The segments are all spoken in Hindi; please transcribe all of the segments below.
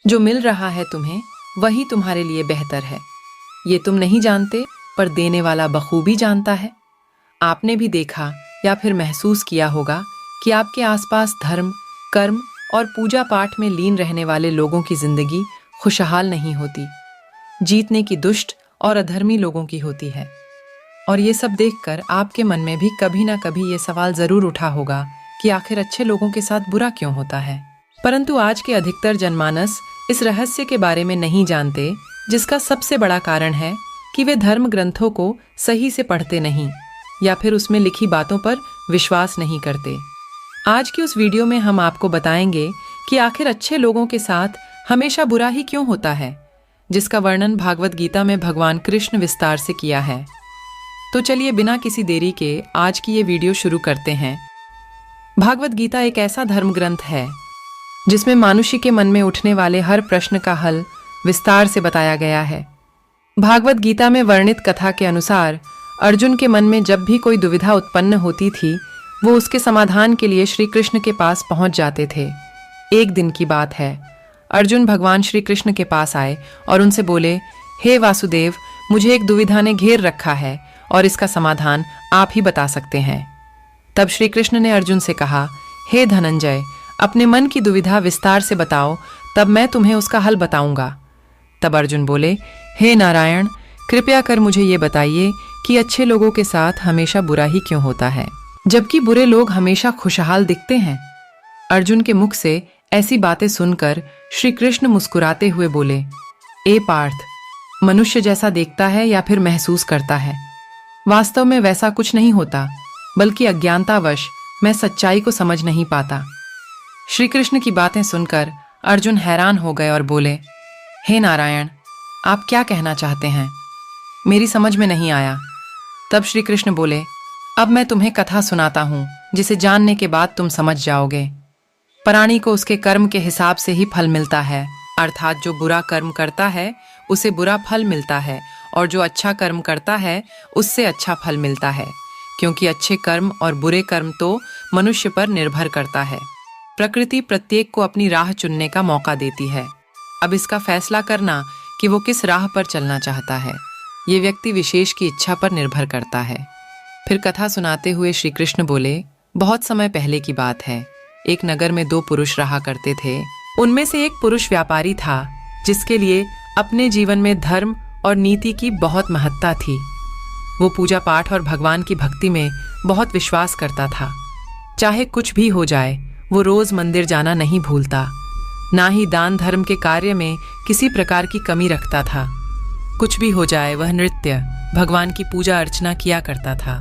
जो मिल रहा है तुम्हें वही तुम्हारे लिए बेहतर है। ये तुम नहीं जानते, पर देने वाला बखूबी जानता है। आपने भी देखा या फिर महसूस किया होगा कि आपके आसपास धर्म, कर्म और पूजा पाठ में लीन रहने वाले लोगों की जिंदगी खुशहाल नहीं होती। जीतने की दुष्ट और अधर्मी लोगों की होती है। और ये सब देखकर आपके मन में भी कभी ना कभी ये सवाल जरूर उठा होगा कि आखिर अच्छे लोगों के साथ बुरा क्यों होता है। परंतु आज के अधिकतर जनमानस इस रहस्य के बारे में नहीं जानते, जिसका सबसे बड़ा कारण है कि वे धर्म ग्रंथों को सही से पढ़ते नहीं या फिर उसमें लिखी बातों पर विश्वास नहीं करते। आज की उस वीडियो में हम आपको बताएंगे कि आखिर अच्छे लोगों के साथ हमेशा बुरा ही क्यों होता है, जिसका वर्णन भागवत गीता में भगवान कृष्ण विस्तार से किया है। तो चलिए बिना किसी देरी के आज की ये वीडियो शुरू करते हैं। भागवत गीता एक ऐसा धर्म ग्रंथ है जिसमें मनुष्य के मन में उठने वाले हर प्रश्न का हल विस्तार से बताया गया है। भागवत गीता में वर्णित कथा के अनुसार अर्जुन के मन में जब भी कोई दुविधा उत्पन्न होती थी, वो उसके समाधान के लिए श्री कृष्ण के पास पहुंच जाते थे। एक दिन की बात है, अर्जुन भगवान श्री कृष्ण के पास आए और उनसे बोले, हे वासुदेव, मुझे एक दुविधा ने घेर रखा है और इसका समाधान आप ही बता सकते हैं। तब श्री कृष्ण ने अर्जुन से कहा, हे धनंजय, अपने मन की दुविधा विस्तार से बताओ, तब मैं तुम्हें उसका हल बताऊंगा। तब अर्जुन बोले, हे नारायण, कृपया कर मुझे ये बताइए कि अच्छे लोगों के साथ हमेशा बुरा ही क्यों होता है, जबकि बुरे लोग हमेशा खुशहाल दिखते हैं। अर्जुन के मुख से ऐसी बातें सुनकर श्री कृष्ण मुस्कुराते हुए बोले, ए पार्थ, मनुष्य जैसा देखता है या फिर महसूस करता है, वास्तव में वैसा कुछ नहीं होता, बल्कि अज्ञानतावश मैं सच्चाई को समझ नहीं पाता। श्री कृष्ण की बातें सुनकर अर्जुन हैरान हो गए और बोले, हे नारायण, आप क्या कहना चाहते हैं? मेरी समझ में नहीं आया। तब श्री कृष्ण बोले, अब मैं तुम्हें कथा सुनाता हूं, जिसे जानने के बाद तुम समझ जाओगे। प्राणी को उसके कर्म के हिसाब से ही फल मिलता है, अर्थात जो बुरा कर्म करता है उसे बुरा फल मिलता है, और जो अच्छा कर्म करता है उससे अच्छा फल मिलता है, क्योंकि अच्छे कर्म और बुरे कर्म तो मनुष्य पर निर्भर करता है। प्रकृति प्रत्येक को अपनी राह चुनने का मौका देती है। अब इसका फैसला करना कि वो किस राह पर चलना चाहता है, ये व्यक्ति विशेष की इच्छा पर निर्भर करता है। फिर कथा सुनाते हुए श्री कृष्ण बोले, बहुत समय पहले की बात है, एक नगर में 2 पुरुष रहा करते थे। उनमें से एक पुरुष व्यापारी था, जिसके लिए अपने जीवन में धर्म और नीति की बहुत महत्ता थी। वो पूजा पाठ और भगवान की भक्ति में बहुत विश्वास करता था। चाहे कुछ भी हो जाए, वो रोज मंदिर जाना नहीं भूलता, ना ही दान धर्म के कार्य में किसी प्रकार की कमी रखता था। कुछ भी हो जाए, वह नृत्य, भगवान की पूजा अर्चना किया करता था।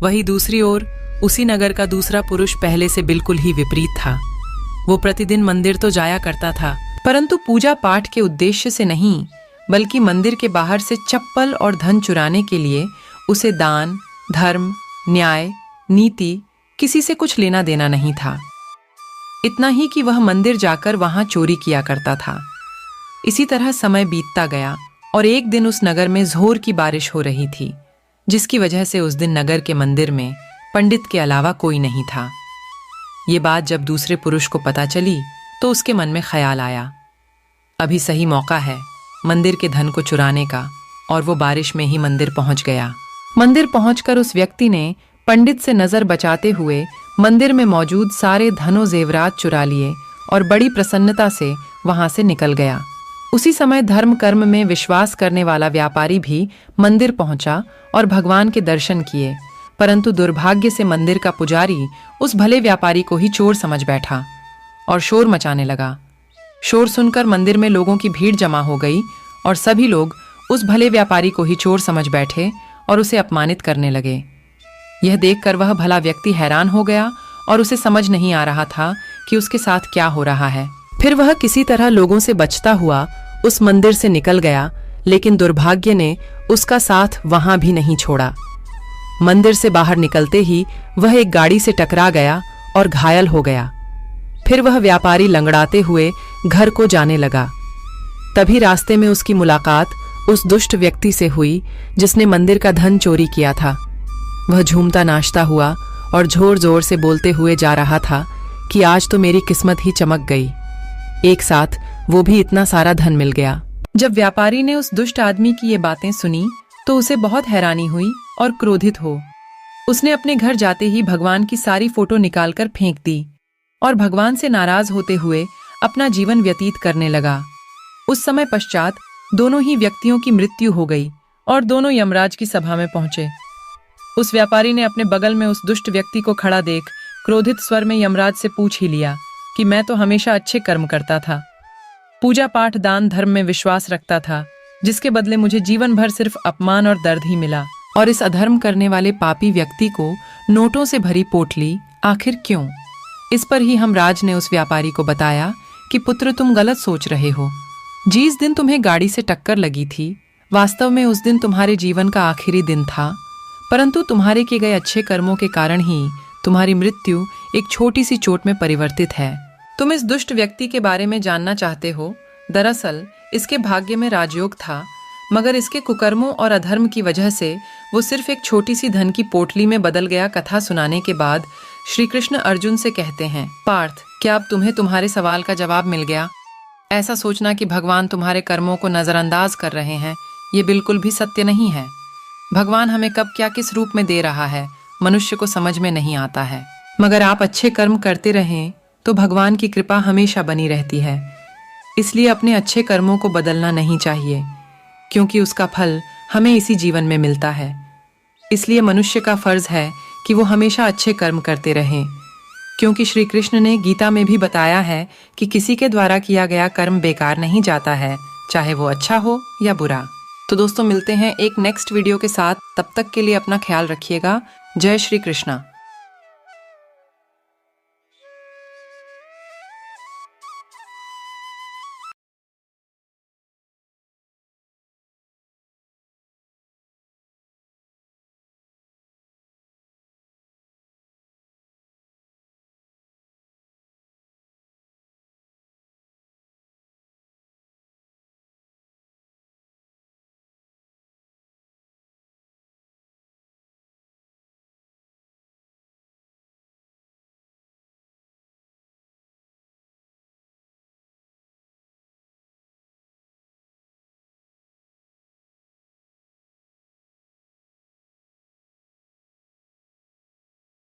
वही दूसरी ओर उसी नगर का दूसरा पुरुष पहले से बिल्कुल ही विपरीत था। वो प्रतिदिन मंदिर तो जाया करता था, परंतु पूजा पाठ के उद्देश्य से नहीं, बल्कि मंदिर के बाहर से चप्पल और धन चुराने के लिए उसे दान, धर्म, न्याय, नीति किसी से कुछ लेना देना नहीं था। इतना ही कि वह मंदिर जाकर वहां चोरी किया करता था। इसी तरह समय बीतता गया और एक दिन उस नगर में जोर की बारिश हो रही थी, जिसकी वजह से उस दिन नगर के मंदिर में पंडित के अलावा कोई नहीं था। ये बात जब दूसरे पुरुष को पता चली तो उसके मन में ख्याल आया, अभी सही मौका है मंदिर के धन को चुराने का, और वो बारिश में ही मंदिर पहुंच गया। मंदिर पहुंचकर उस व्यक्ति ने पंडित से नजर बचाते हुए मंदिर में मौजूद सारे धनो जेवरात चुरा लिए और बड़ी प्रसन्नता से वहां से निकल गया। उसी समय धर्म कर्म में विश्वास करने वाला व्यापारी भी मंदिर पहुंचा और भगवान के दर्शन किए, परंतु दुर्भाग्य से मंदिर का पुजारी उस भले व्यापारी को ही चोर समझ बैठा और शोर मचाने लगा। शोर सुनकर मंदिर में लोगों की भीड़ जमा हो गई और सभी लोग उस भले व्यापारी को ही चोर समझ बैठे और उसे अपमानित करने लगे। यह देखकर वह भला व्यक्ति हैरान हो गया और उसे समझ नहीं आ रहा था कि उसके साथ क्या हो रहा है। फिर वह किसी तरह लोगों से बचता हुआ उस मंदिर से निकल गया, लेकिन दुर्भाग्य ने उसका साथ वहां भी नहीं छोड़ा। मंदिर से बाहर निकलते ही वह एक गाड़ी से टकरा गया और घायल हो गया। फिर वह व्यापारी लंगड़ाते हुए घर को जाने लगा। तभी रास्ते में उसकी मुलाकात उस दुष्ट व्यक्ति से हुई जिसने मंदिर का धन चोरी किया था। वह झूमता नाचता हुआ और जोर जोर से बोलते हुए जा रहा था कि आज तो मेरी किस्मत ही चमक गई। एक साथ वो भी इतना सारा धन मिल गया। जब व्यापारी ने उस दुष्ट आदमी की ये बातें सुनी तो उसे बहुत हैरानी हुई और क्रोधित हो उसने अपने घर जाते ही भगवान की सारी फोटो निकालकर फेंक दी और भगवान से नाराज होते हुए अपना जीवन व्यतीत करने लगा। उस समय पश्चात दोनों ही व्यक्तियों की मृत्यु हो गई और दोनों यमराज की सभा में पहुंचे। उस व्यापारी ने अपने बगल में उस दुष्ट व्यक्ति को खड़ा देख क्रोधित स्वर में यमराज से पूछ ही लिया कि मैं तो हमेशा अच्छे कर्म करता था, पूजा पाठ दान धर्म में विश्वास रखता था, जिसके बदले मुझे जीवन भर सिर्फ अपमान और दर्द ही मिला, और इस अधर्म करने वाले पापी व्यक्ति को नोटों से भरी पोटली आखिर क्यों? इस पर ही हमराज ने उस व्यापारी को बताया कि पुत्र तुम गलत सोच रहे हो। जिस दिन तुम्हें गाड़ी से टक्कर लगी थी वास्तव में उस दिन तुम्हारे जीवन का आखिरी दिन था, परंतु तुम्हारे किए गए अच्छे कर्मों के कारण ही तुम्हारी मृत्यु एक छोटी सी चोट में परिवर्तित है। तुम इस दुष्ट व्यक्ति के बारे में जानना चाहते हो। दरअसल इसके भाग्य में राजयोग था, मगर इसके कुकर्मों और अधर्म की वजह से वो सिर्फ एक छोटी सी धन की पोटली में बदल गया। कथा सुनाने के बाद श्री कृष्ण अर्जुन से कहते हैं, पार्थ, क्या अब तुम्हें तुम्हारे सवाल का जवाब मिल गया? ऐसा सोचना कि भगवान तुम्हारे कर्मों को नजरअंदाज कर रहे हैं, ये बिल्कुल भी सत्य नहीं है। भगवान हमें कब क्या किस रूप में दे रहा है मनुष्य को समझ में नहीं आता है, मगर आप अच्छे कर्म करते रहें तो भगवान की कृपा हमेशा बनी रहती है। इसलिए अपने अच्छे कर्मों को बदलना नहीं चाहिए, क्योंकि उसका फल हमें इसी जीवन में मिलता है। इसलिए मनुष्य का फर्ज है कि वो हमेशा अच्छे कर्म करते रहें, क्योंकि श्री कृष्ण ने गीता में भी बताया है कि किसी के द्वारा किया गया कर्म बेकार नहीं जाता है, चाहे वो अच्छा हो या बुरा। तो दोस्तों मिलते हैं एक नेक्स्ट वीडियो के साथ, तब तक के लिए अपना ख्याल रखिएगा। जय श्री कृष्णा।